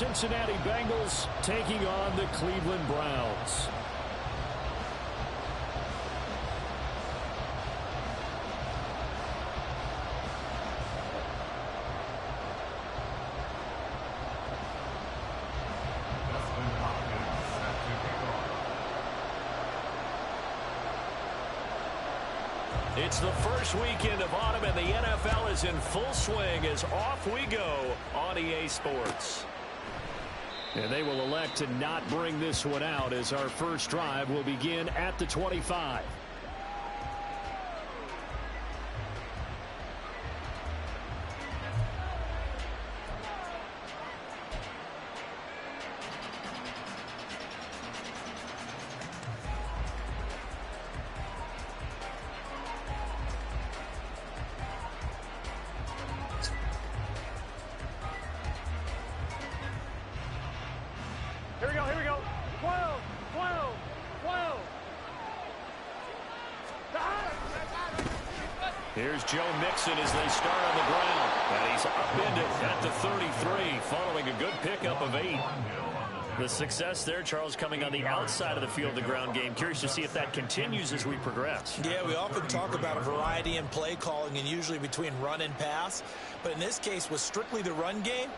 Cincinnati Bengals taking on the Cleveland Browns. It's the first weekend of autumn, and the NFL is in full swing as off we go on EA Sports. And they will elect to not bring this one out as our first drive will begin at the 25. Here we go. 12, 12, 12. Here's Joe Mixon as they start on the ground. And he's upended at the 33 following a good pickup of 8. The success there, Charles, coming on the outside of the field, the ground game. Curious to see if that continues as we progress. Yeah, we often talk about a variety in play calling and usually between run and pass. But in this case, with strictly the run game,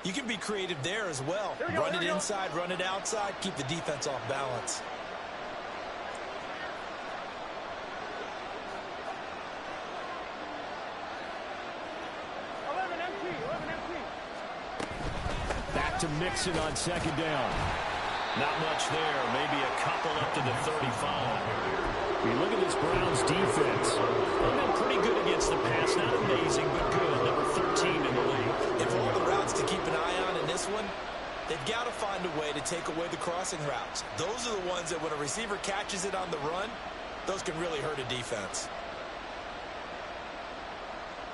you can be creative there as well. Run it inside, run it outside, keep the defense off balance. Back to Mixon on second down. Not much there. Maybe a couple up to the 35. You look at this Browns defense. They've been pretty good against the pass. Not amazing, but good. Number 13 in the league. And for all the routes to keep an eye on in this one, they've got to find a way to take away the crossing routes. Those are the ones that when a receiver catches it on the run, those can really hurt a defense.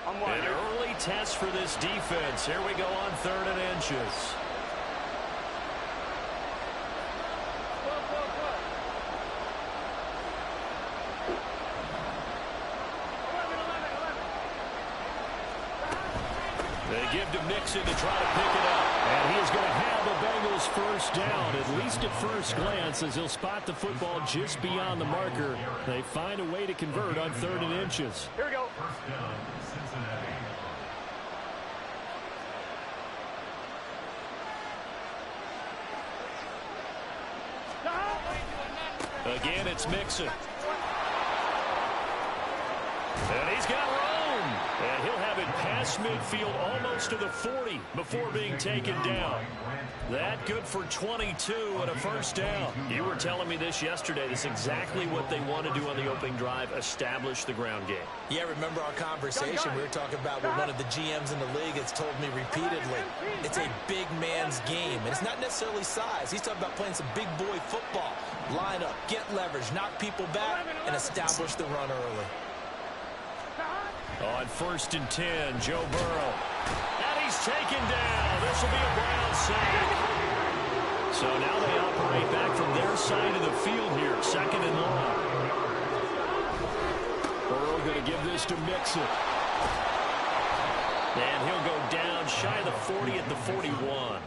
An early test for this defense. Here we go on 3rd and inches. They give to Mixon to try to pick it up. And he is going to have the Bengals first down, at least at first glance, as he'll spot the football just beyond the marker. They find a way to convert on 3rd and inches. Here we go. Again, it's Mixon. And he's got room. And he'll have it past midfield almost to the 40 before being taken down. That good for 22 and a first down. You were telling me this yesterday. This is exactly what they want to do on the opening drive, establish the ground game. Yeah, remember our conversation we were talking about with one of the GMs in the league that's told me repeatedly, it's a big man's game. And it's not necessarily size. He's talking about playing some big boy football. Line up, get leverage, knock people back, and establish the run early. On 1st and 10, Joe Burrow. And he's taken down. This will be a Brown sack. So now they operate back from their side of the field here. 2nd and long. Burrow going to give this to Mixon. And he'll go down shy of the 40 at the 41.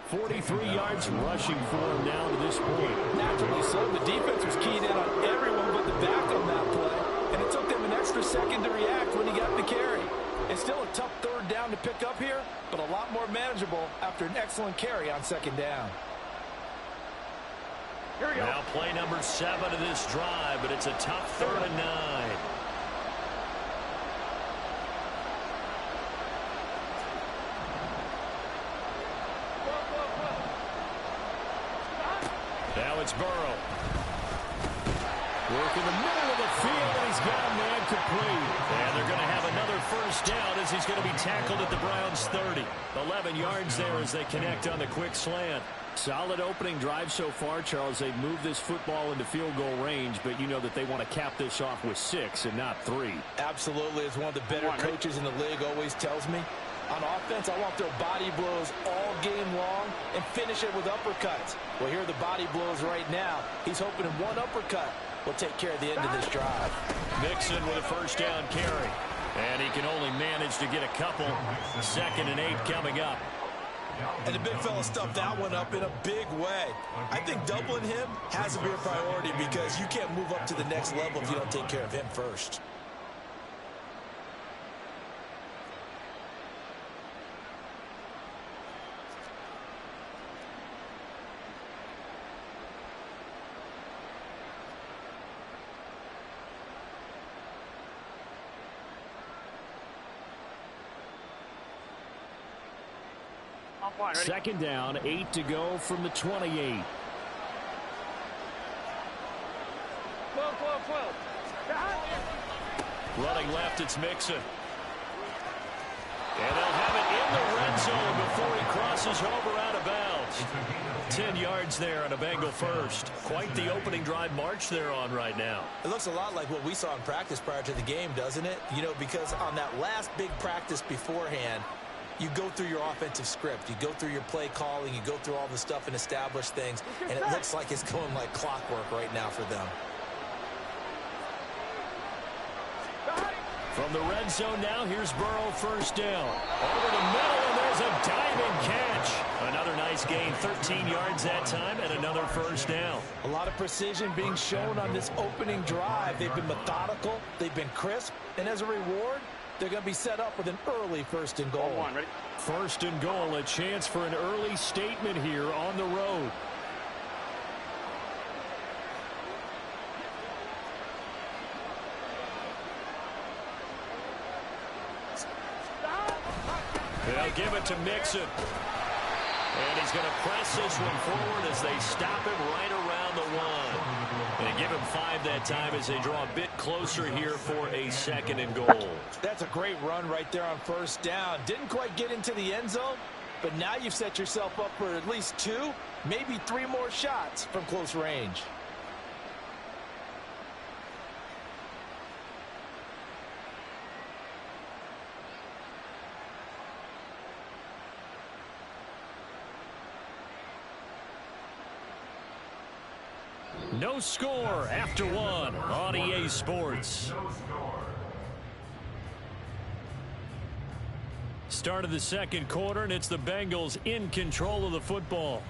43 yards rushing for him now to this point. Naturally so. The defense was keyed in on everyone but the back on that play. And it took them an extra second to react when he got the carry. It's still a tough 3rd down to pick up here, but a lot more manageable after an excellent carry on 2nd down. Here we go. Now play number 7 of this drive, but it's a tough 3rd and 9. Now it's Burrow. Work in the middle of the field, and he's got a man complete. And they're going to have another first down as he's going to be tackled at the Browns' 30. 11 yards there as they connect on the quick slant. Solid opening drive so far, Charles. They've moved this football into field goal range, but you know that they want to cap this off with 6 and not 3. Absolutely. As one of the better coaches in the league always tells me, on offense, I want their body blows all game long and finish it with uppercuts. Well, here are the body blows right now. He's hoping in one uppercut will take care of the end of this drive. Mixon with a first down carry. And he can only manage to get a couple. 2nd and 8 coming up. And the big fella stuffed that one up in a big way. I think doubling him has to be a priority because you can't move up to the next level if you don't take care of him first. Second down, 8 to go from the 28. 12. Running left, it's Mixon. And they'll have it in the red zone before he crosses over out of bounds. 10 yards there on a Bengal first. Quite the opening drive march they're on right now. It looks a lot like what we saw in practice prior to the game, doesn't it? You know, because on that last big practice beforehand, you go through your offensive script. You go through your play calling. You go through all the stuff and establish things. And it looks like it's going like clockwork right now for them. From the red zone now, here's Burrow first down. Over the middle, and there's a diving catch. Another nice gain, 13 yards that time, and another first down. A lot of precision being shown on this opening drive. They've been methodical. They've been crisp. And as a reward, they're going to be set up with an early first and goal. Ready? First and goal, a chance for an early statement here on the road. They'll give it to Mixon. And he's going to press this one forward as they stop him right around the 1. And give him 5 that time as they draw a bit closer here for a second and goal. That's a great run right there on first down. Didn't quite get into the end zone, but now you've set yourself up for at least 2, maybe 3 more shots from close range. No score after 1 on EA Sports. Start of the second quarter, and it's the Bengals in control of the football.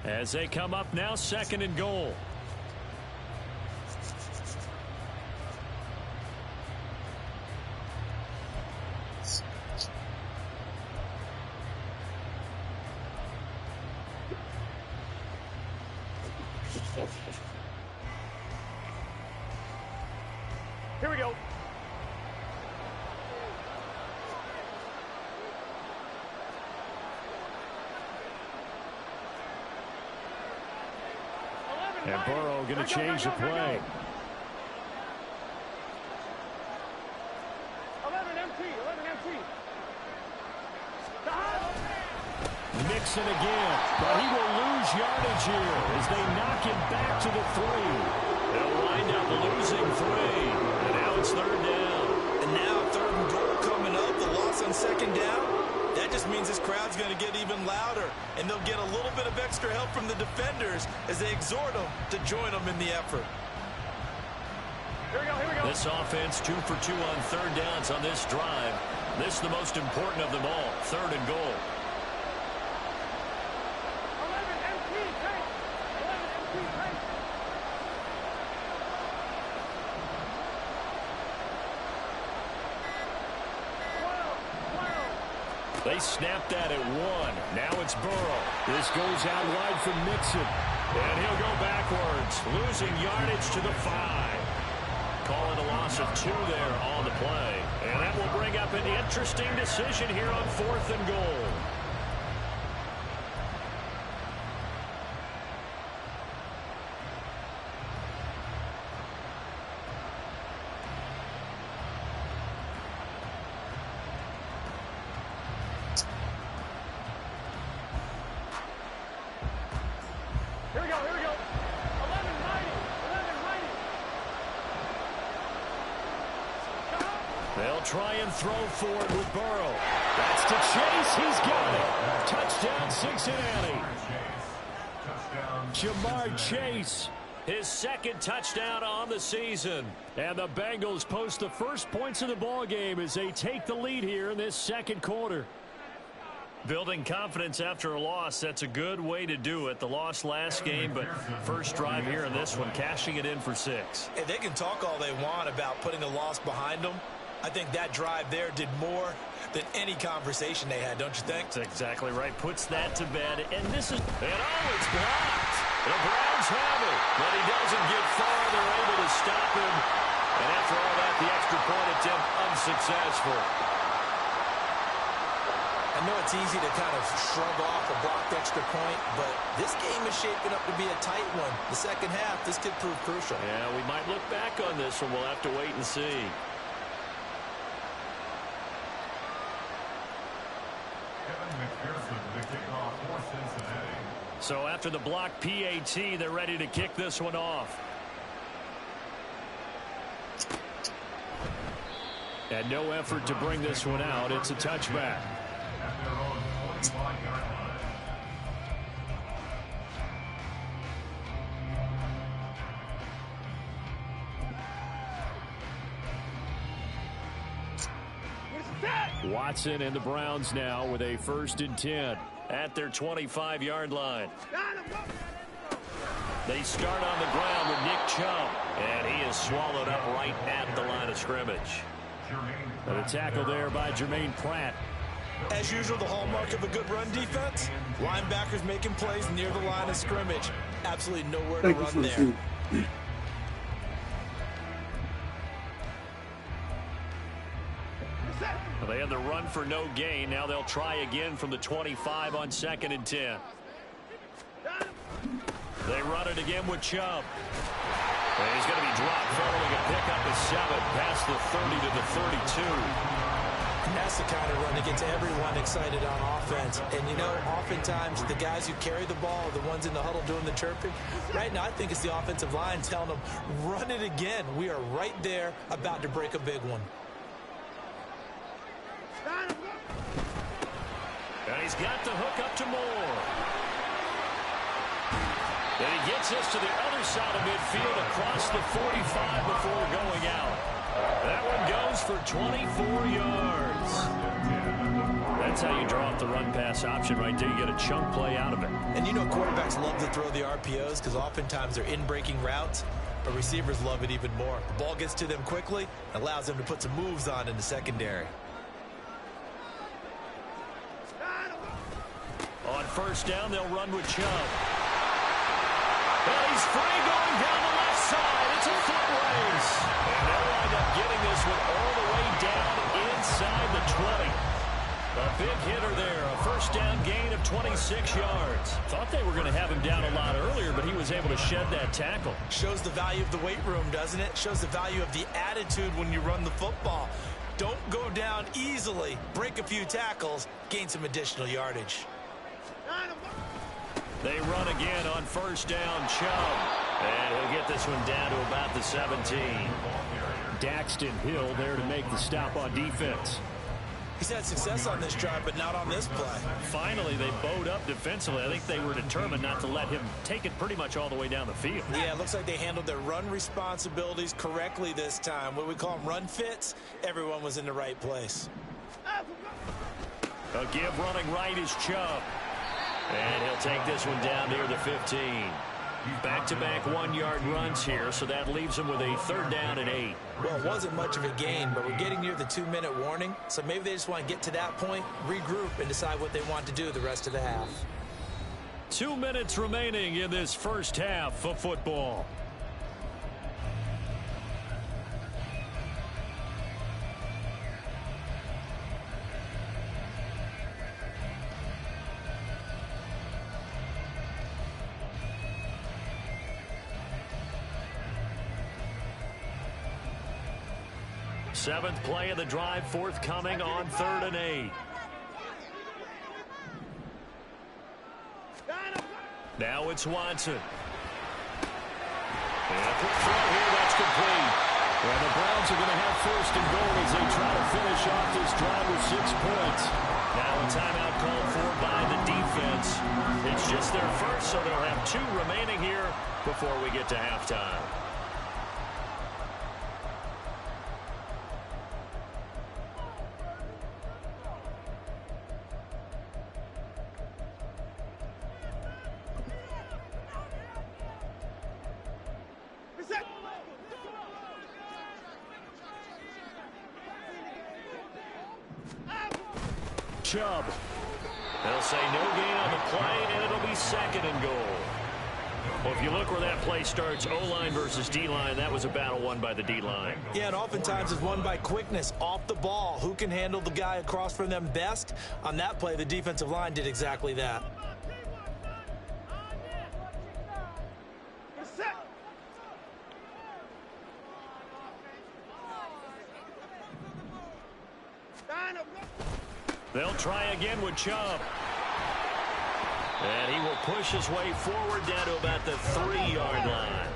As they come up now, second and goal. Here we go. And Burrow going to change the play. 11 empty. Mixon again, but he will lose yardage here as they knock him back to the 3. They'll wind up losing 3. And now it's third down. And now third and goal coming up. The loss on second down. That just means this crowd's going to get even louder. And they'll get a little bit of extra help from the defenders as they exhort them to join them in the effort. Here we go. This offense 2 for 2 on third downs on this drive. This is the most important of them all. Third and goal. 11 empty. 11 empty. They snapped that at 1. Now it's Burrow. This goes out wide from Mixon. And he'll go backwards, losing yardage to the 5. Calling a loss of 2 there on the play. And that will bring up an interesting decision here on 4th and goal. Here we go. 11 mighty. They'll try and throw forward with Burrow. That's to Chase. He's got it. Touchdown, Cincinnati. Jamar Chase, his second touchdown on the season. And the Bengals post the first points of the ball game as they take the lead here in this second quarter. Building confidence after a loss, that's a good way to do it. The loss last game, but first drive here in this one, cashing it in for 6. Hey, they can talk all they want about putting a loss behind them. I think that drive there did more than any conversation they had, don't you think? That's exactly right. Puts that to bed. And this is... And oh, it's blocked. The Browns have it. But he doesn't get far. They're able to stop him. And after all that, the extra point attempt unsuccessful. I know it's easy to kind of shrug off a blocked extra point, but this game is shaping up to be a tight one. The second half, this could prove crucial. Yeah, we might look back on this one. We'll have to wait and see. So after the block PAT, they're ready to kick this one off. And no effort to bring this one out. It's a touchback. Watson and the Browns now with a 1st and 10 at their 25-yard line. They start on the ground with Nick Chubb, and he is swallowed up right at the line of scrimmage. And a tackle there by Jermaine Pratt. As usual, the hallmark of a good run defense, linebackers making plays near the line of scrimmage. Absolutely nowhere to run there. They had the run for no gain. Now they'll try again from the 25 on 2nd and 10. They run it again with Chubb. And he's going to be dropped following a pickup of 7 past the 30 to the 32. And that's the kind of run that gets everyone excited on offense. And, you know, oftentimes the guys who carry the ball are the ones in the huddle doing the chirping. Right now, I think it's the offensive line telling them, run it again. We are right there about to break a big one. And he's got the hook up to Moore. And he gets us to the other side of midfield across the 45 before going out. That one goes for 24 yards. That's how you draw up the run-pass option right there. You get a chunk play out of it. And you know quarterbacks love to throw the RPOs because oftentimes they're in-breaking routes, but receivers love it even more. The ball gets to them quickly, allows them to put some moves on in the secondary. On 1st down, they'll run with Chubb. And he's free going down the left side. It's a foot race. And they'll wind up getting this one all the way down inside the 20. A big hitter there. A 1st down gain of 26 yards. Thought they were going to have him down a lot earlier, but he was able to shed that tackle. Shows the value of the weight room, doesn't it? Shows the value of the attitude when you run the football. Don't go down easily. Break a few tackles. Gain some additional yardage. They run again on 1st down, Chubb. And he'll get this one down to about the 17. Daxton Hill there to make the stop on defense. He's had success on this drive, but not on this play. Finally, they bowed up defensively. I think they were determined not to let him take it pretty much all the way down the field. Yeah, it looks like they handled their run responsibilities correctly this time. What we call them run fits, everyone was in the right place. A give running right is Chubb. And he'll take this one down near the 15. Back-to-back 1-yard runs here, so that leaves him with a 3rd down and 8. Well, it wasn't much of a gain, but we're getting near the 2-minute warning, so maybe they just want to get to that point, regroup, and decide what they want to do the rest of the half. 2 minutes remaining in this first half of football. Seventh play of the drive forthcoming on 3rd and 8. Now it's Watson. And a quick throw here, that's complete. And the Browns are going to have 1st and goal as they try to finish off this drive with 6 points. Now a timeout called for by the defense. It's just their first, so they'll have 2 remaining here before we get to halftime. Chubb. They'll say no gain on the play, and it'll be 2nd and goal. Well, if you look where that play starts, O-line versus D-line, that was a battle won by the D-line. Yeah, and oftentimes it's won by quickness off the ball. Who can handle the guy across from them best? On that play, the defensive line did exactly that. They'll try again with Chubb. And he will push his way forward down to about the 3-yard line.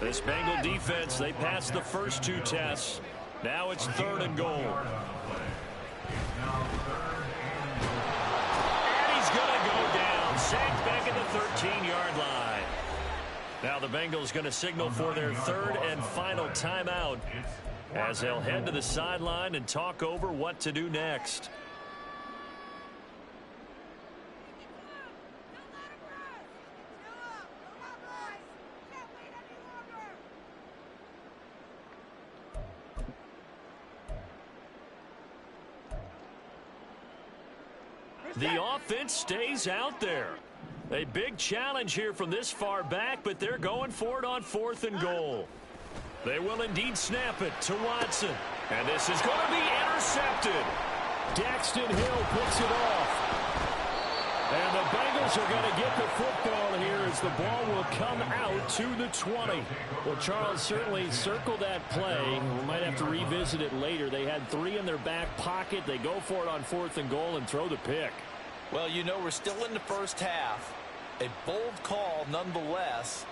This Bengal defense, they passed the first 2 tests. Now it's 3rd and goal. And he's going to go down. Sacked back at the 13-yard line. Now the Bengals going to signal for their 3rd and final timeout as they'll head to the sideline and talk over what to do next. The offense stays out there. A big challenge here from this far back, but they're going for it on 4th and goal. They will indeed snap it to Watson. And this is going to be intercepted. Daxton Hill picks it off. And the Bengals are going to get the football here as the ball will come out to the 20. Well, Charles, certainly circle that play. We might have to revisit it later. They had 3 in their back pocket. They go for it on 4th and goal and throw the pick. Well, you know, we're still in the first half. A bold call nonetheless.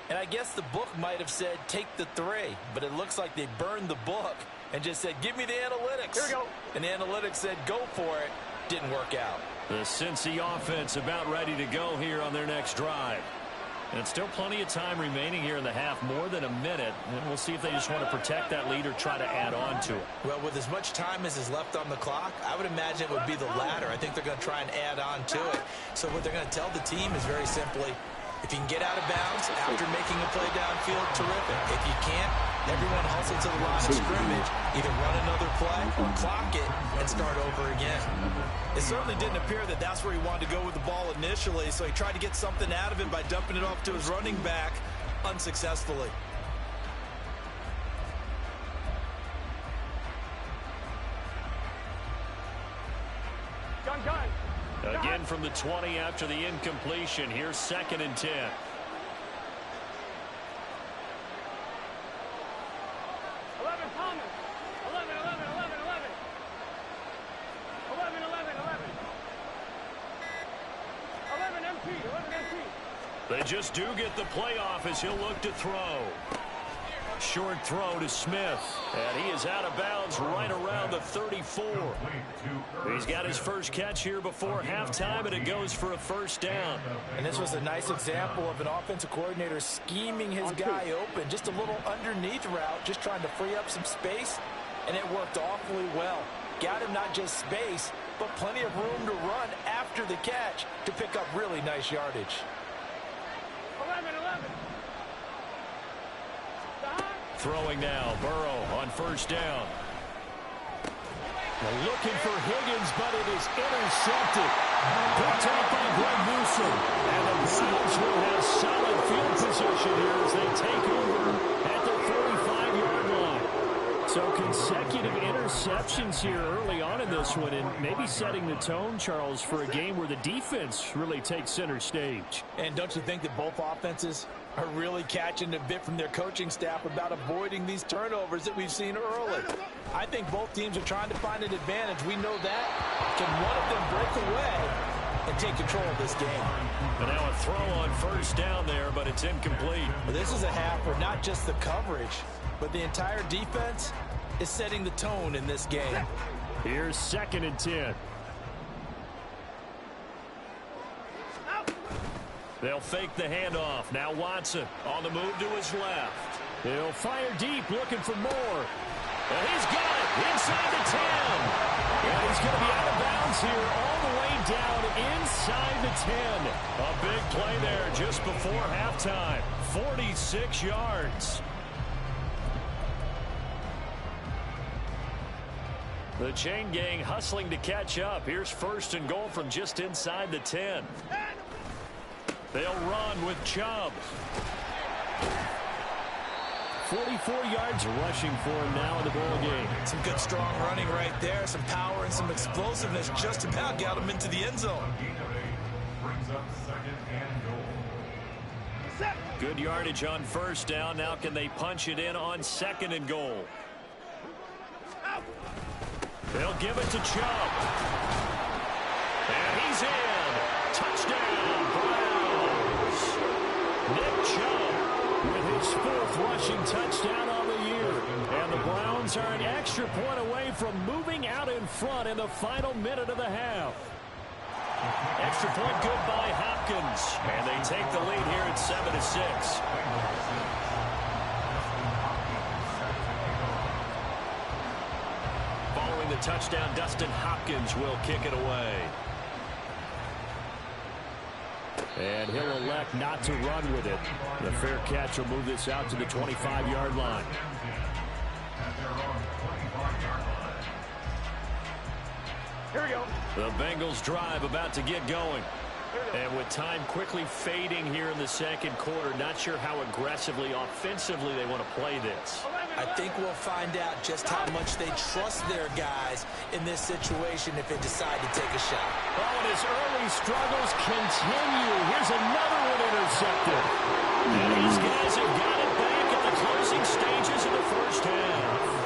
And I guess the book might have said take the 3, but it looks like they burned the book and just said, give me the analytics. Here we go. And the analytics said, go for it. Didn't work out. The Cincy offense about ready to go here on their next drive. And still plenty of time remaining here in the half, more than a minute. And we'll see if they just want to protect that lead or try to add on to it. Well, with as much time as is left on the clock, I would imagine it would be the latter. I think they're going to try and add on to it. So what they're going to tell the team is very simply, if you can get out of bounds after making a play downfield, terrific. If you can't, everyone hustle to the line of scrimmage, either run another play or clock it and start over again. It certainly didn't appear that that's where he wanted to go with the ball initially, so he tried to get something out of it by dumping it off to his running back unsuccessfully. Gun. Again from the 20 after the incompletion. Here's 2nd and 10. 11, Thomas. 11. 11, MT. They just do get the playoff as he'll look to throw. Short throw to Smith. And he is out of bounds right around the 34. He's got his first catch here before halftime, and it goes for a 1st down. And this was a nice example of an offensive coordinator scheming his guy open. Just a little underneath route, just trying to free up some space, and it worked awfully well. Got him not just space, but plenty of room to run after the catch to pick up really nice yardage. 11. Throwing now, Burrow on 1st down. Looking for Higgins, but it is intercepted. Picked up by Greg Newsome. And the Browns will have solid field position here as they take over at the 45-yard line. So consecutive interceptions here early on in this one, and maybe setting the tone, Charles, for a game where the defense really takes center stage. And don't you think that both offenses are really catching a bit from their coaching staff about avoiding these turnovers that we've seen early? I think both teams are trying to find an advantage. We know that. Can one of them break away and take control of this game? And now a throw on 1st down there, but it's incomplete. Well, this is a half where not just the coverage, but the entire defense is setting the tone in this game. Here's 2nd and 10. They'll fake the handoff. Now Watson on the move to his left. He'll fire deep, looking for more. And he's got it inside the 10. And he's going to be out of bounds here all the way down inside the 10. A big play there just before halftime. 46 yards. The chain gang hustling to catch up. Here's 1st and goal from just inside the 10. They'll run with Chubb. 44 yards rushing for him now in the ball game. Some good strong running right there. Some power and some explosiveness just about got him into the end zone. Good yardage on 1st down. Now can they punch it in on 2nd and goal? They'll give it to Chubb. And he's in. Touchdown, Browns. Nick Chubb with his 4th rushing touchdown on the year. And the Browns are an extra point away from moving out in front in the final minute of the half. Extra point good by Hopkins. And they take the lead here at 7-6. Following the touchdown, Dustin Hopkins will kick it away. And he'll elect not to run with it. The fair catch will move this out to the 25-yard line. Here we go. The Bengals drive about to get going. And with time quickly fading here in the 2nd quarter, not sure how aggressively, offensively they want to play this. I think we'll find out just how much they trust their guys in this situation if they decide to take a shot. Oh, and his early struggles continue. Here's another one intercepted. And these guys have got it back at the closing stages of the 1st half.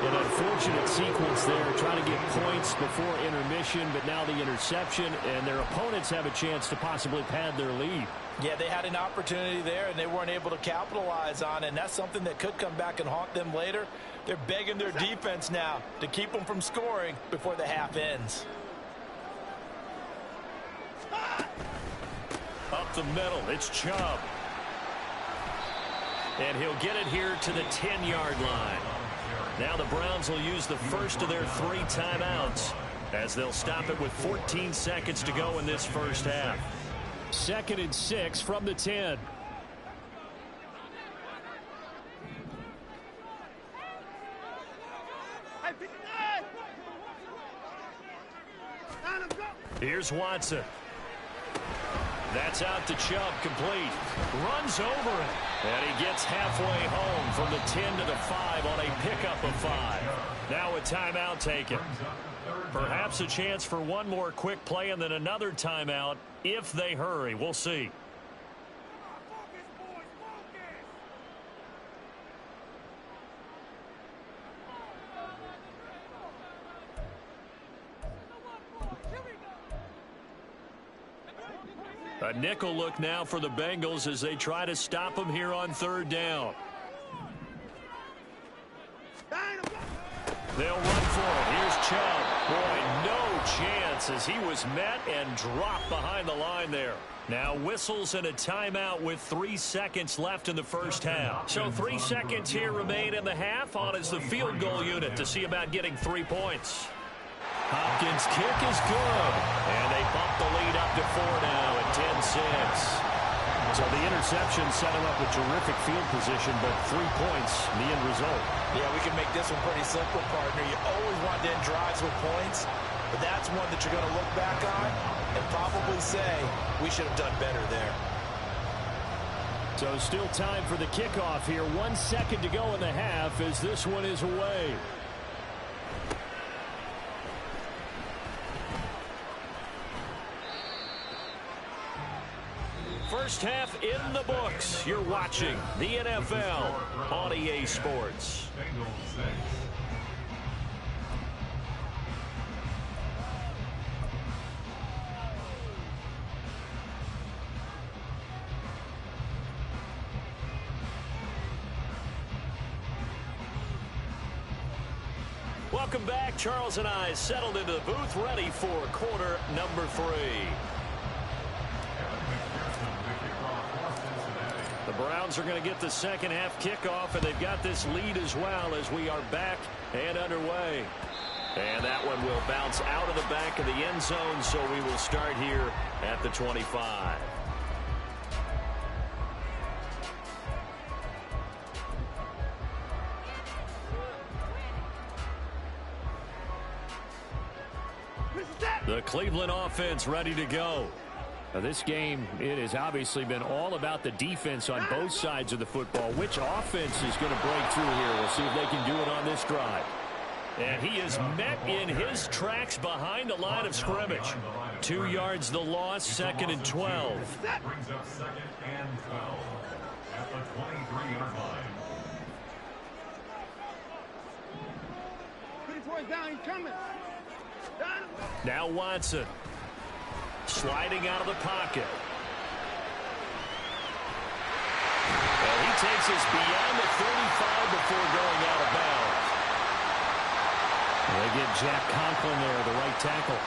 An unfortunate sequence there, trying to get points before intermission, but now the interception, and their opponents have a chance to possibly pad their lead. Yeah, they had an opportunity there, and they weren't able to capitalize on it, and that's something that could come back and haunt them later. They're begging their defense now to keep them from scoring before the half ends. Up the middle, it's Chubb. And he'll get it here to the 10-yard line. Now the Browns will use the first of their 3 timeouts as they'll stop it with 14 seconds to go in this 1st half. 2nd and 6 from the 10. Here's Watson. That's out to Chubb, complete. Runs over it. And he gets halfway home from the 10 to the 5 on a pickup of 5. Now a timeout taken. Perhaps a chance for one more quick play and then another timeout if they hurry. We'll see. A nickel look now for the Bengals as they try to stop them here on 3rd down. They'll run for it. Here's Chubb. Boy, no chance as he was met and dropped behind the line there. Now whistles and a timeout with 3 seconds left in the 1st half. So 3 seconds here remain in the half. On is the field goal unit to see about getting 3 points. Hopkins' kick is good. And they bump the lead up to 4 now at 10-6. So the interception set him up with terrific field position, but 3 points, the end result. Yeah, we can make this one pretty simple, partner. You always want to end drives with points, but that's one that you're going to look back on and probably say, we should have done better there. So still time for the kickoff here. 1 second to go in the half as this one is away. First half in the books. You're watching the NFL on EA Sports. Welcome back. Charles and I settled into the booth, ready for quarter number 3. The Browns are going to get the second half kickoff, and they've got this lead as well as we are back and underway. And that one will bounce out of the back of the end zone, so we will start here at the 25. The Cleveland offense ready to go. Now this game, it has obviously been all about the defense on both sides of the football. Which offense is going to break through here? We'll see if they can do it on this drive. And he is met in his tracks behind the line of scrimmage. 2 yards the loss, 2nd and 12. Brings up 2nd and 12 at the 23-yard line. 3 down, he's coming. Now Watson. Sliding out of the pocket. And he takes us beyond the 35 before going out of bounds. They get Jack Conklin there, the right tackle.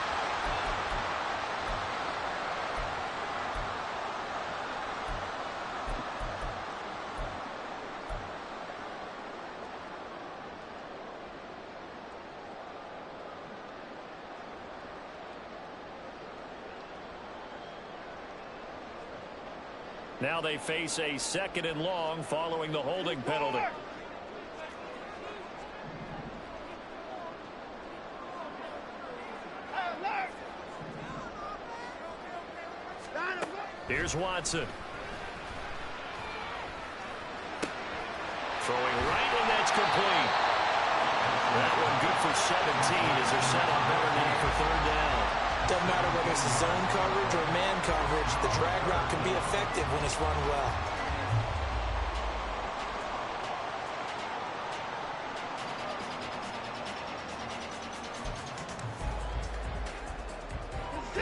Now they face a 2nd and long following the holding penalty. Here's Watson. Throwing right, and that's complete. That one good for 17 as they're set on better now for 3rd down. Doesn't matter whether it's a zone coverage or man coverage, the drag route can be effective when it's run well.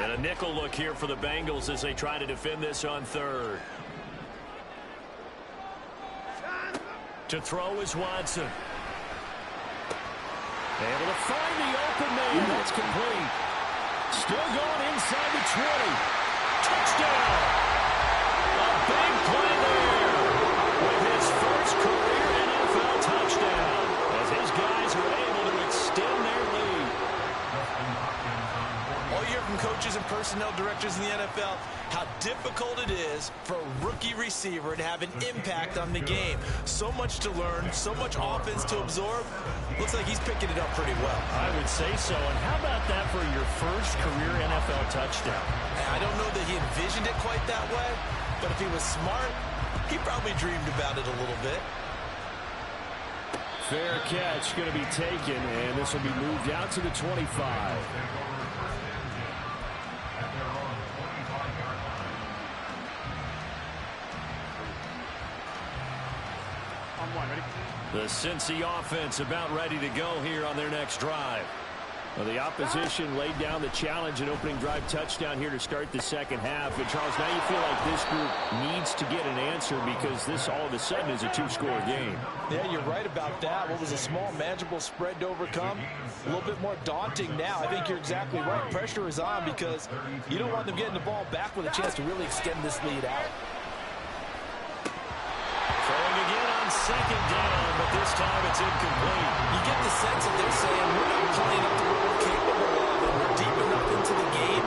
And a nickel look here for the Bengals as they try to defend this on 3rd. To throw is Watson. Able to find the open man. That's complete. Still going inside the 20. Touchdown! A big play there with his first career NFL touchdown as his guys are able to extend their lead. All you hear from coaches and personnel directors in the NFL, how difficult it is for a rookie receiver to have an impact on the game. So much to learn, so much offense to absorb. Looks like he's picking it up pretty well. I would say so. And how about that for your first career NFL touchdown? I don't know that he envisioned it quite that way, but if he was smart, he probably dreamed about it a little bit. Fair catch going to be taken, and this will be moved out to the 25. The Cincy offense about ready to go here on their next drive. Well, the opposition laid down the challenge and opening drive touchdown here to start the 2nd half. And, Charles, now you feel like this group needs to get an answer because this all of a sudden is a 2-score game. Yeah, you're right about that. What was a small, manageable spread to overcome? A little bit more daunting now. I think you're exactly right. Pressure is on because you don't want them getting the ball back with a chance to really extend this lead out. Throwing again on 2nd down, but this time it's incomplete. You get the sense that they're saying we're not playing up to what we're capable of, and we're deep enough into the game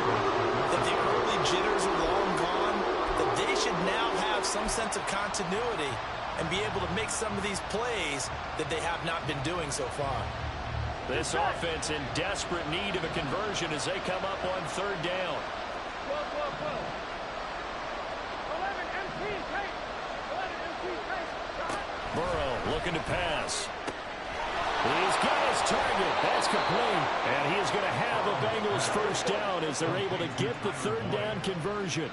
that the early jitters are long gone, that they should now have some sense of continuity and be able to make some of these plays that they have not been doing so far. This offense in desperate need of a conversion as they come up on 3rd down. Burrow looking to pass. He's got his target. That's complete. And he is going to have a Bengals first down as they're able to get the 3rd down conversion.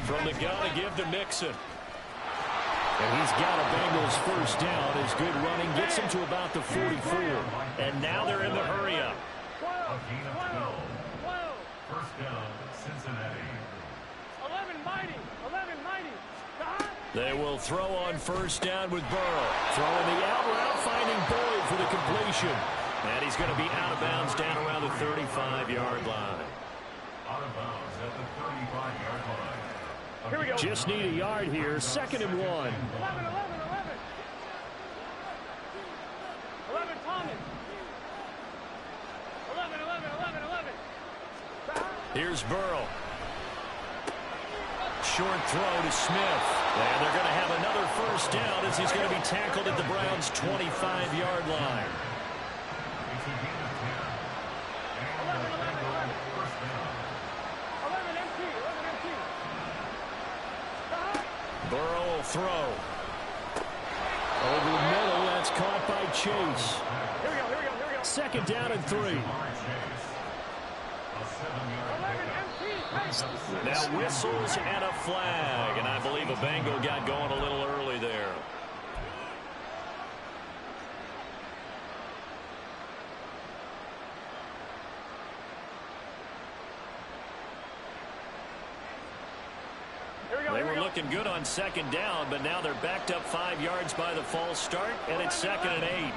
From the gun to give to Mixon. And he's got a Bengals first down. His good running gets him to about the 44. And now they're in the hurry-up. First down, Cincinnati. 11 mighty. They will throw on 1st down with Burrow. Throwing the out route, finding Boyd for the completion. And he's going to be out of bounds down around the 35-yard line. Out of bounds at the 35-yard line. Here we go. Just need a yard here. 2nd and 1. 11 Thomas. 11. Here's Burrow. Short throw to Smith. And they're going to have another first down as he's going to be tackled at the Browns' 25-yard line. Burrow will throw. Over the middle, that's caught by Chase. Here we go, here we go, here we go. Second down and 3. 11 empty. Now whistles and a flag, and I believe a Bengal got going a little early there. They were looking good on second down, but now they're backed up 5 yards by the false start, and it's 2nd and 8.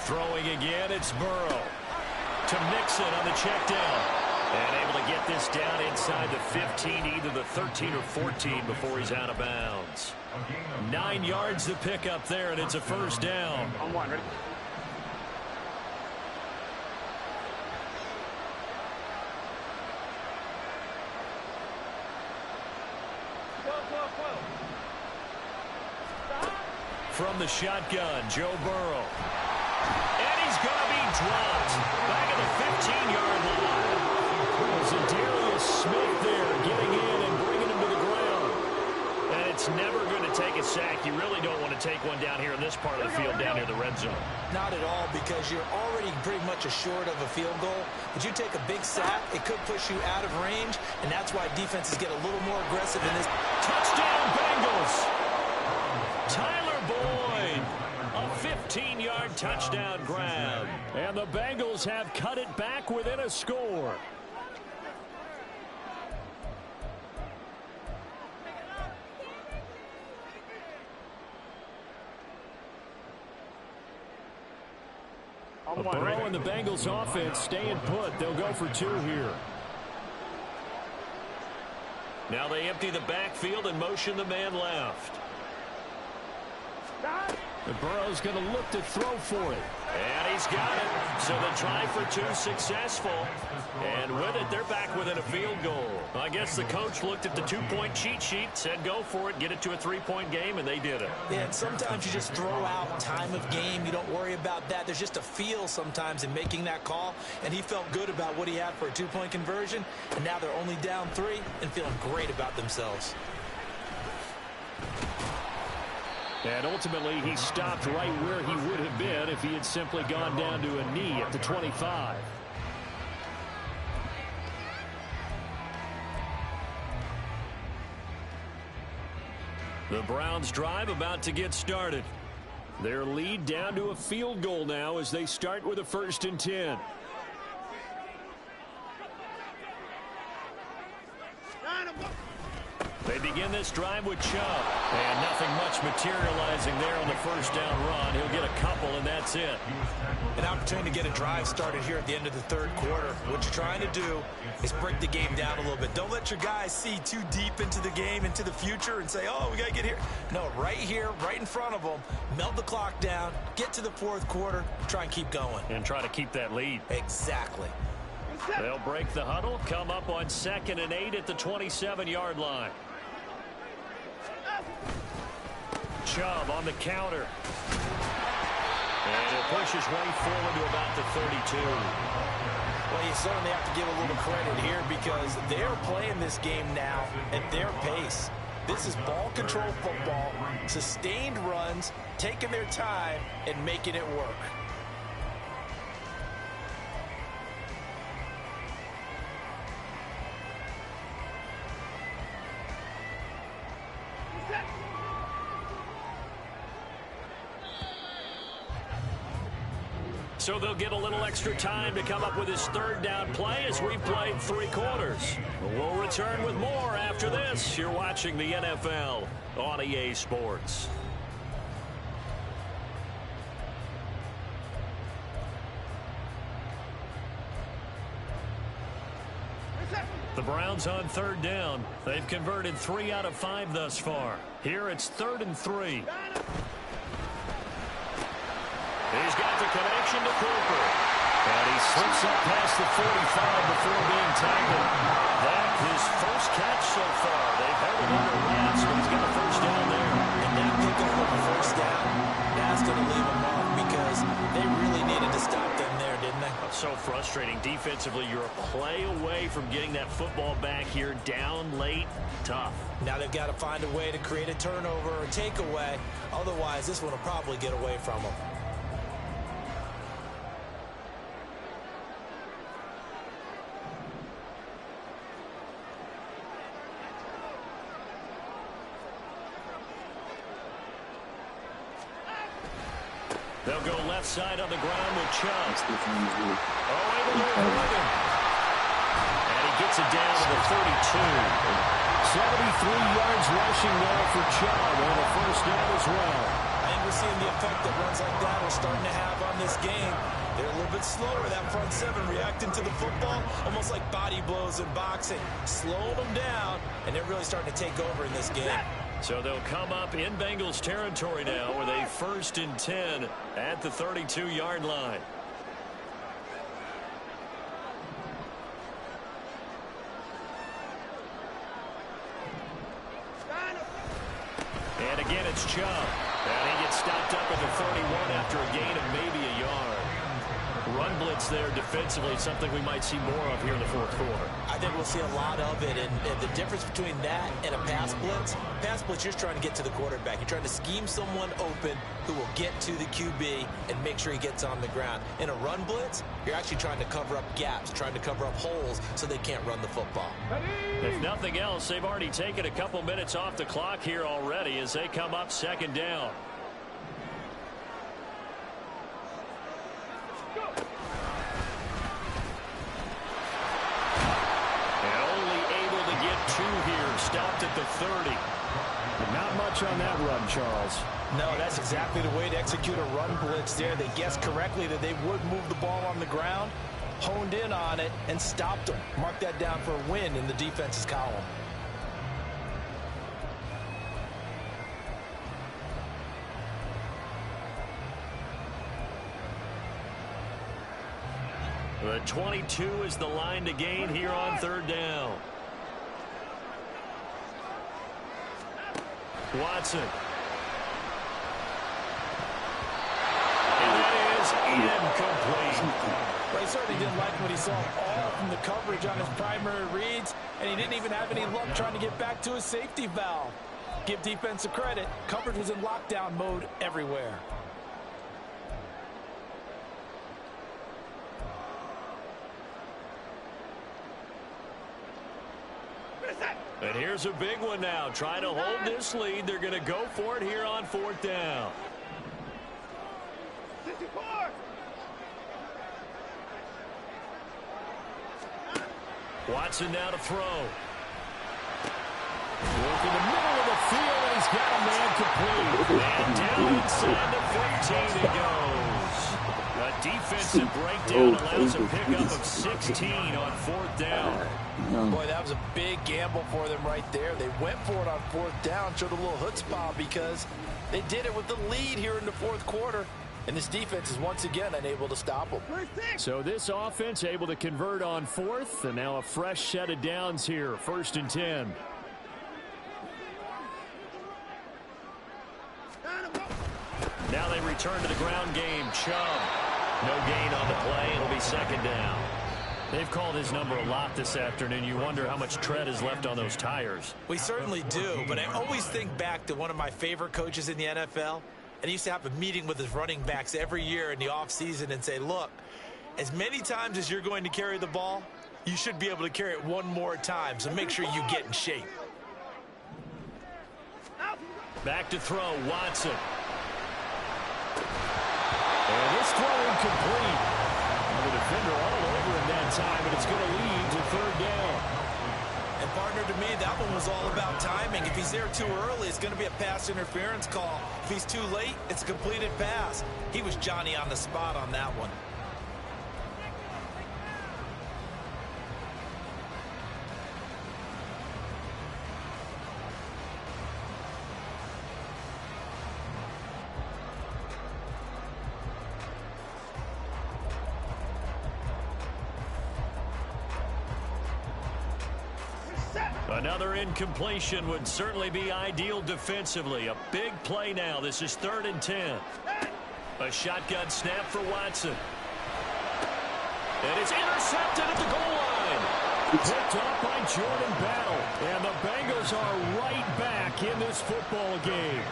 Throwing again, it's Burrow to Mixon on the check down. And able to get this down inside the 15, either the 13 or 14 before he's out of bounds. 9 yards to pick up there, and it's a first down. On one, ready? From the shotgun, Joe Burrow. And he's going to be dropped back at the 15-yard line. Zadarius Smith there getting in and bringing him to the ground. And it's never going to take a sack. You really don't want to take one down here in this part of the field down near the red zone. Not at all, because you're already pretty much assured of a field goal. But you take a big sack, it could push you out of range, and that's why defenses get a little more aggressive in this. Touchdown, Bengals! Tyler Boyd, a 15-yard touchdown grab. And the Bengals have cut it back within a score. Burrow and the Bengals offense staying put. They'll go for 2 here. Now they empty the backfield and motion the man left. And Burrow's going to look to throw for it. And he's got it. So the try for 2 successful. And with it, they're back within a field goal. I guess the coach looked at the 2-point cheat sheet, said go for it, get it to a 3-point game, and they did it. Yeah, and sometimes you just throw out time of game. You don't worry about that. There's just a feel sometimes in making that call. And he felt good about what he had for a 2-point conversion. And now they're only down 3 and feeling great about themselves. And ultimately, he stopped right where he would have been if he had simply gone down to a knee at the 25. The Browns' drive about to get started. Their lead down to a field goal now as they start with a 1st and 10. They begin this drive with Chubb. And nothing much materializing there on the 1st down run. He'll get a couple, and that's it. An opportunity to get a drive started here at the end of the 3rd quarter. What you're trying to do is break the game down a little bit. Don't let your guys see too deep into the game, into the future, and say, oh, we got to get here. No, right here, right in front of them, melt the clock down, get to the 4th quarter, try and keep going. And try to keep that lead. Exactly. They'll break the huddle, come up on 2nd and 8 at the 27-yard line. Chubb on the counter. And he'll push his way forward to about the 32. Well, you certainly have to give a little credit here because they're playing this game now at their pace. This is ball control football, sustained runs, taking their time, and making it work. So they'll get a little extra time to come up with his 3rd down play as we've played 3 quarters. We'll return with more after this. You're watching the NFL on EA Sports. The Browns on 3rd down. They've converted 3 out of 5 thus far. Here it's 3rd and 3. He's got the connection to Cooper. And he slips up past the 45 before being tackled. That his first catch so far. They've held him under wraps, but he's got a 1st down there. And that pickup of the 1st down, that's going to leave a mark because they really needed to stop them there, didn't they? So frustrating defensively. You're a play away from getting that football back here, down late. Tough. Now they've got to find a way to create a turnover or takeaway. Otherwise, this one will probably get away from them. They'll go left side on the ground with Chubb. Oh, able to avoid him. And he gets it down to the 32. 73 yards rushing there for Chubb, and a first down as well. I think we're seeing the effect that runs like that are starting to have on this game. They're a little bit slower, that front seven, reacting to the football, almost like body blows in boxing. Slowing them down, and they're really starting to take over in this game. So they'll come up in Bengals territory now with a 1st and 10 at the 32-yard line. And again, it's Chubb. And he gets stopped up at the 31 after a gain of maybe a yard. Run blitz there defensively, something we might see more of here in the fourth quarter. I think we'll see a lot of it, and the difference between that and a pass blitz, you're trying to get to the quarterback. You're trying to scheme someone open who will get to the QB and make sure he gets on the ground. In a run blitz, you're actually trying to cover up gaps, trying to cover up holes so they can't run the football. If nothing else, they've already taken a couple minutes off the clock here already as they come up 2nd down. Stopped at the 30. But not much on that run, Charles. No, that's exactly the way to execute a run blitz there. They guessed correctly that they would move the ball on the ground, honed in on it, and stopped them. Mark that down for a win in the defense's column. The 22 is the line to gain here on 3rd down. Watson. And that is incomplete. Well, he certainly didn't like what he saw all from the coverage on his primary reads, and he didn't even have any luck trying to get back to his safety valve. Give defense a credit. Coverage was in lockdown mode everywhere. And here's a big one now. Trying to hold this lead. They're going to go for it here on 4th down. 64. Watson now to throw. Working the middle of the field, and he's got a man complete. And down inside the 15 he goes. A defensive breakdown allows a pickup of 16 on 4th down. Boy, that was a big gamble for them right there. They went for it on 4th down, showed a little chutzpah because they did it with the lead here in the 4th quarter. And this defense is once again unable to stop them. So this offense able to convert on 4th, and now a fresh set of downs here, 1st and 10. Now they return to the ground game. Chubb. No gain on the play. It'll be 2nd down. They've called his number a lot this afternoon. You wonder how much tread is left on those tires. We certainly do, but I always think back to one of my favorite coaches in the NFL. And he used to have a meeting with his running backs every year in the offseason and say, look, as many times as you're going to carry the ball, you should be able to carry it one more time, so make sure you get in shape. Back to throw, Watson. And this throw incomplete. The defender all over him that time, but it's going to lead to 3rd down. And partner, to me, that one was all about timing. If he's there too early, it's going to be a pass interference call. If he's too late, it's a completed pass. He was Johnny on the spot on that one. Another incompletion would certainly be ideal defensively. A big play now. This is 3rd and 10. A shotgun snap for Watson. And it's intercepted at the goal line. Picked up by Jordan Battle. And the Bengals are right back in this football game.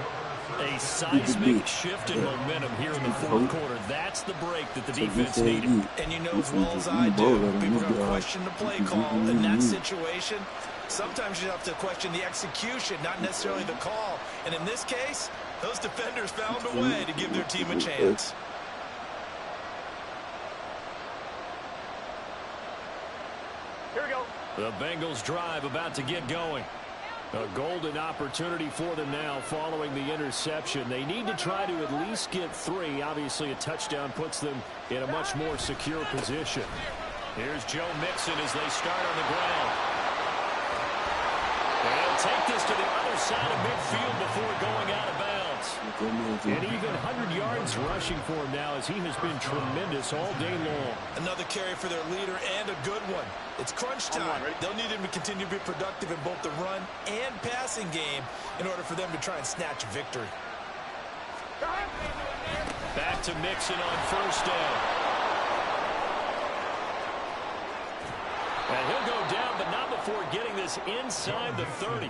A seismic shift in momentum here in the fourth quarter. That's the break that the defense needed. And you know as well as I do, people are going to question the play call in that situation. Sometimes you have to question the execution, not necessarily the call. And in this case, those defenders found a way to give their team a chance. Here we go. The Bengals drive about to get going. A golden opportunity for them now following the interception. They need to try to at least get 3. Obviously, a touchdown puts them in a much more secure position. Here's Joe Mixon as they start on the ground. They'll take this to the other side of midfield before going out of bounds. And even 100 yards rushing for him now as he has been tremendous all day long. Another carry for their leader and a good one. It's crunch time. They'll need him to continue to be productive in both the run and passing game in order for them to try and snatch a victory. Back to Mixon on first down. And he'll go down, but not before getting this inside the 30.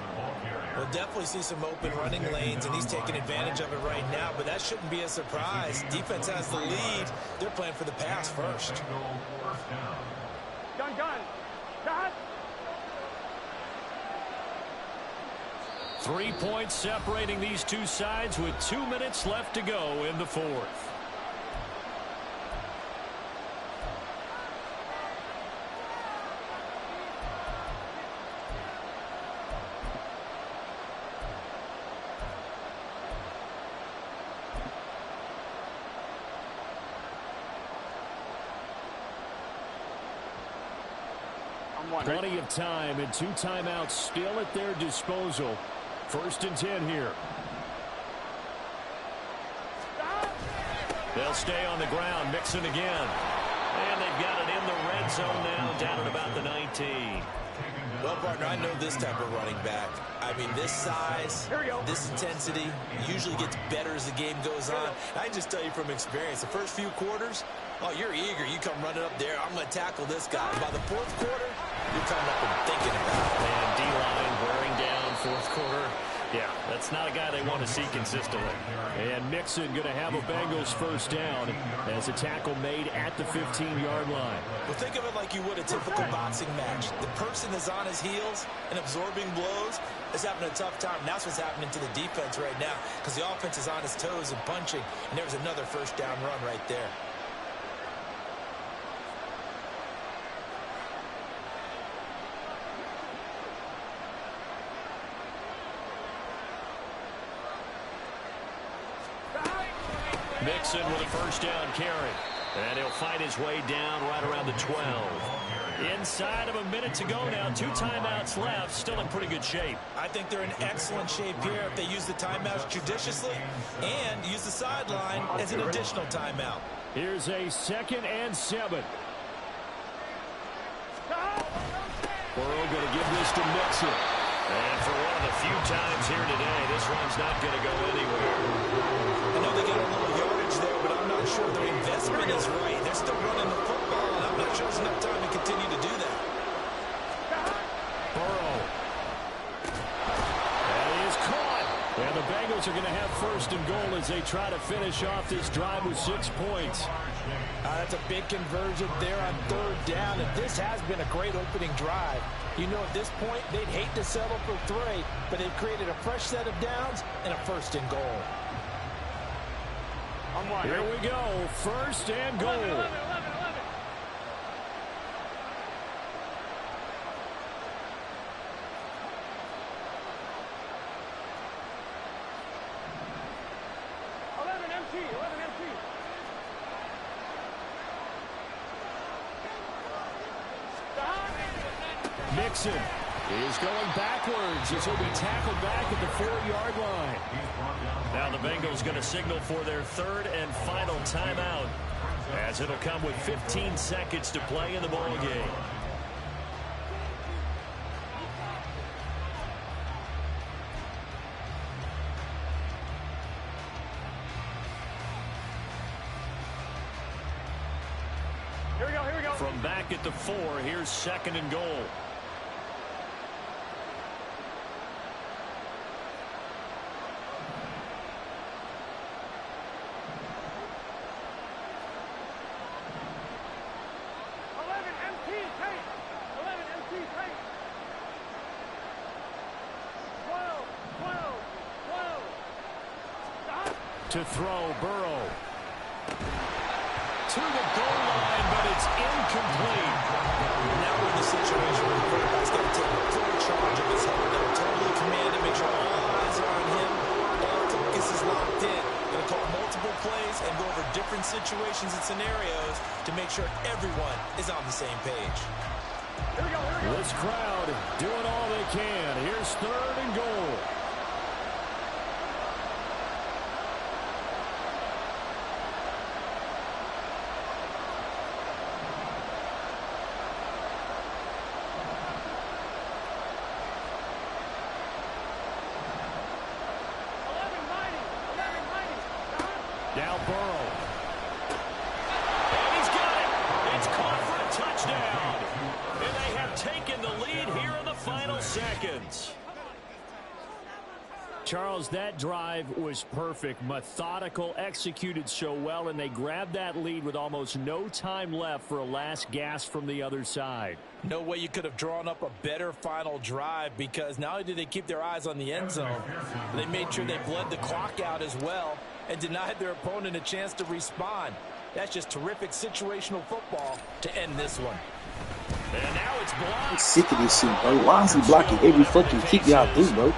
We'll definitely see some open running lanes, and he's taking advantage of it right now, but that shouldn't be a surprise. Defense has the lead. They're playing for the pass first. Gun. Gun. 3 points separating these two sides with 2 minutes left to go in the fourth. Plenty of time and 2 timeouts still at their disposal. 1st and 10 here. They'll stay on the ground. Mixon again. And they've got it in the red zone now, down at about the 19. Well, partner, I know this type of running back. I mean, this size, this intensity usually gets better as the game goes on. I can just tell you from experience, the first few quarters, oh, you're eager. You come running up there. I'm going to tackle this guy. By the fourth quarter, you're coming up and thinking about it. And D-line wearing down fourth quarter. Yeah, that's not a guy they want to see consistently. And Mixon going to have a Bengals first down as a tackle made at the 15-yard line. Well, think of it like you would a typical boxing match. The person is on his heels and absorbing blows is having a tough time. And that's what's happening to the defense right now because the offense is on his toes and punching. And there's another first down run right there. Mixon with a first down carry. And he'll fight his way down right around the 12. Inside of a minute to go now. 2 timeouts left. Still in pretty good shape. I think they're in excellent shape here if they use the timeouts judiciously and use the sideline as an additional timeout. Here's a 2nd and 7. Burrow going to give this to Mixon. And for one of the few times here today, this run's not going to go anywhere. I know they got a little yardage there, but I'm not sure their investment is right. They're still running the football, and I'm not sure there's enough time to continue to do that. Burrow. And he is caught. And the Bengals are going to have 1st and goal as they try to finish off this drive with 6 points. That's a big conversion there on 3rd down, and this has been a great opening drive. You know, at this point, they'd hate to settle for 3, but they've created a fresh set of downs and a 1st and goal. Here we go. 1st and goal. 11. Mixon is going backwards as he'll be tackled back at the 4-yard line. Now the Bengals going to signal for their 3rd and final timeout as it'll come with 15 seconds to play in the ball game. From back at the 4. Here's 2nd and goal. To throw, Burrow. To the goal line, but it's incomplete. Now we're in the situation where the quarterback's got to take full charge of his health. They're totally commanded, make sure all eyes are on him. All focus is locked in. Going to call multiple plays and go over different situations and scenarios to make sure everyone is on the same page. Here we go. This crowd doing all they can. Here's 3rd and goal. Now Burrow. And he's got it. It's caught for a touchdown. And they have taken the lead here in the final seconds. Charles, that drive was perfect, methodical, executed so well, and they grabbed that lead with almost no time left for a last gasp from the other side. No way you could have drawn up a better final drive, because not only did they keep their eyes on the end zone, they made sure they bled the clock out as well and denied their opponent a chance to respond. That's just terrific situational football to end this one. And now it's blocked. I'm sick of this shit, bro. Why is he blocking every fucking kick y'all do, bro?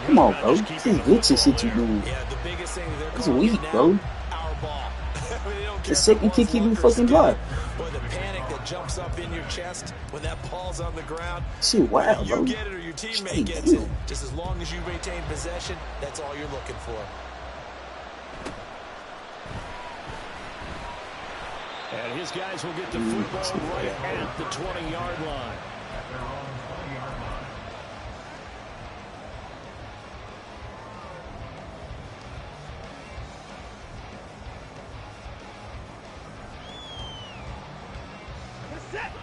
Come on, bro. This is glitchy shit you doing. Yeah, the biggest thing they're It's calling weak, now, bro. our ball. The second kick he didn't fucking block. Boy, the panic that jumps up in your chest when that ball's on the ground. Shit, wow, You bro. get it or your teammate gets it. Just as long as you retain possession, that's all you're looking for. And his guys will get the football right at the 20-yard line. At their own 20-yard line.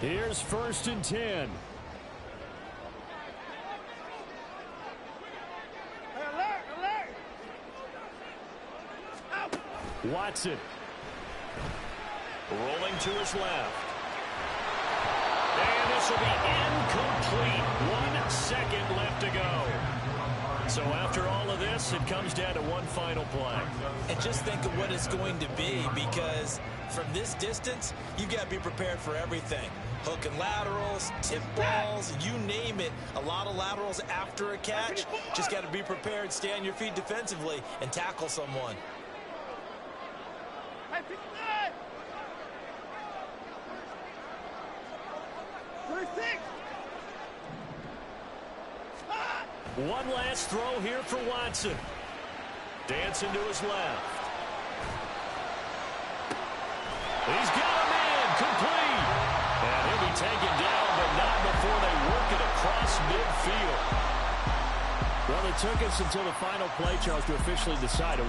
Here's 1st and 10. Watson. Rolling to his left. And this will be incomplete. 1 second left to go. So after all of this, it comes down to one final play. And just think of what it's going to be, because from this distance, you've got to be prepared for everything. Hook and laterals, tip balls, you name it. A lot of laterals after a catch. Just got to be prepared, stay on your feet defensively, and tackle someone. One last throw here for Watson. Dancing to his left. He's got a man complete. And he'll be taken down, but not before they work it across midfield. Well, it took us until the final play, Charles, to officially decide a winner.